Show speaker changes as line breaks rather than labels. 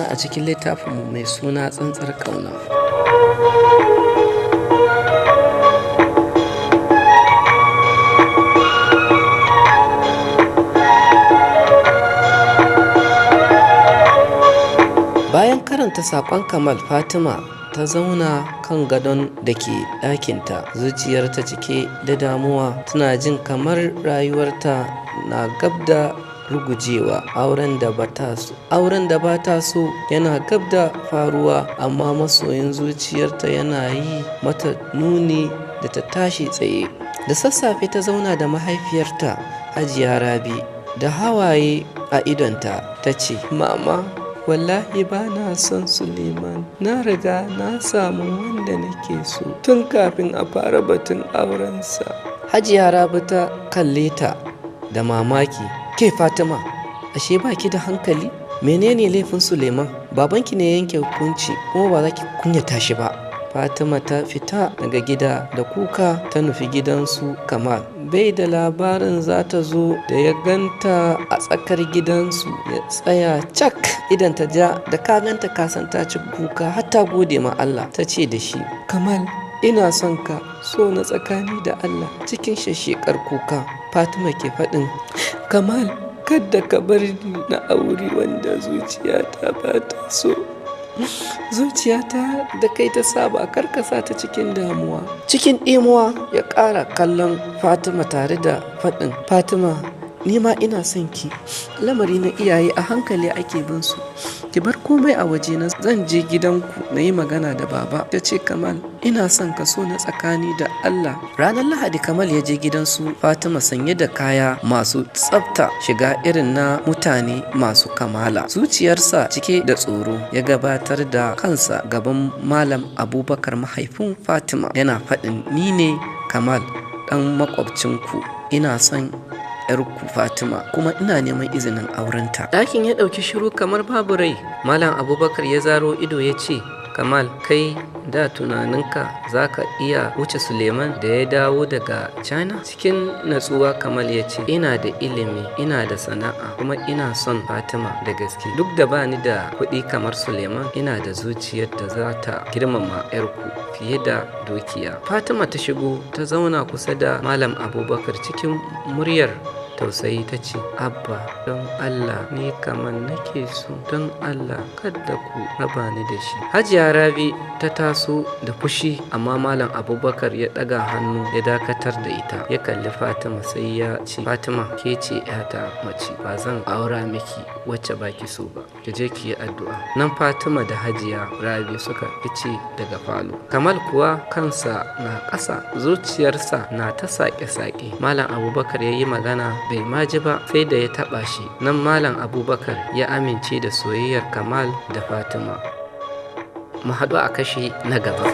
a cikin littafinmu mai suna Tsantsar Ƙauna. Bayan karanta saƙon Kamal, Fatima ta zauna kan gadon da ke ɗakinta, zuciyarta cike da damuwa, tana jin kamar rayuwarta na gab da rugujewa. Auren da ba ta so yana gab da faruwa, amma masoyin zuciyarta yana yi mata nuni da ta tashi tsaye. Da sassafe ta zauna da mahaifiyarta, Hajiya Rabi, da hawaye a idonta ta ce, "Mama, wallahi ba na son Suleiman. Na riga na samu wanda nake so tun kafin a fara batun aurensa." Hajiya Rabi ta kalle ta da mamaki. "Ke Fatima, ashe baki da hankali? Menene laifin Suleiman? Babanki ne yanke hukunci, kuma ba za ki kunyata shi ba." Fatima ta fita daga gida da kuka ta nufi gidansu Kamal. Bai da labarin za ta zo, da ya ganta a tsakar gidansu ya tsaya cak, idan ta ja, da ka ganta kasan ta ci kuka har ta gode ma Allah. Ta ce da shi, "Kamal, ina son ka, so na tsakani da Allah." Cikin shashshekar kuka Fatima ke faɗin, "Kamal, kadda ka bar ni na auri wanda zuciyata ba ta so. Zuciyata da kai ta saba, karkasa ta cikin damuwa." Cikin ɗimuwa ya ƙara kallon Fatima tare da faɗin, "Fatima, ni ma ina son ki. Lamari na iyaye a hankali ake bin su. Ki bar komai a waje na, zan je gidanku na yi magana da baba." Ta ce, "Kamal, ina son ka, so na tsakani da Allah." Ranar Lahadi Kamal ya je gidansu Fatima sanye da kaya masu tsafta, shiga irin na mutane masu kamala. Zuciyarsa cike da tsoro ya gabatar da kansa gaban Malam Abubakar, mahaifin Fatima, yana faɗin, "Ni ne Kamal, ɗan makwabcinku. Ina son ‘yarku Fatima, kuma ina neman izinin aurenta." Ɗakin ya ɗauki shiru kamar babu rai. Malam Abubakar ya zaro ido ya ce, "Kamal, kai da tunaninka za ka iya wuce Suleiman da ya dawo daga China?" Cikin natsuwa Kamal ya ce, "Ina da ilimi, ina da sana'a, kuma ina son Fatima da gaske. Duk da bani da kuɗi kamar Suleiman, ina da zuciyar da za ta girmama ‘yarku fiye da dukiya." Fatima ta shigo ta zauna kusa da Malam Abubakar cikin muryar tausayi ta ce, "Abba, don Allah, ni Kamal nake so, don Allah kada ku raba ni da shi." Hajiya Rabi ta taso da fushi, amma Malam Abubakar ya ɗaga hannu ya dakatar da ita. Ya kalli Fatima sai ya ce, "Fatima, ke ce ‘yata mace, ba zan aura miki wacce baki so ba. Ki je ki yi addu'a." Nan Fatima da Hajiya Rabi suka fice daga falo. Kamal kuwa kansa na ƙasa, zuciyarsa na ta saƙe-saƙe. Malam Abubakar ya yi magana bai ma ji ba, sai da ya taɓa shi. Nan Malam Abubakar ya amince da soyayyar Kamal da Fatima. Mu haɗu a kashi na gaba.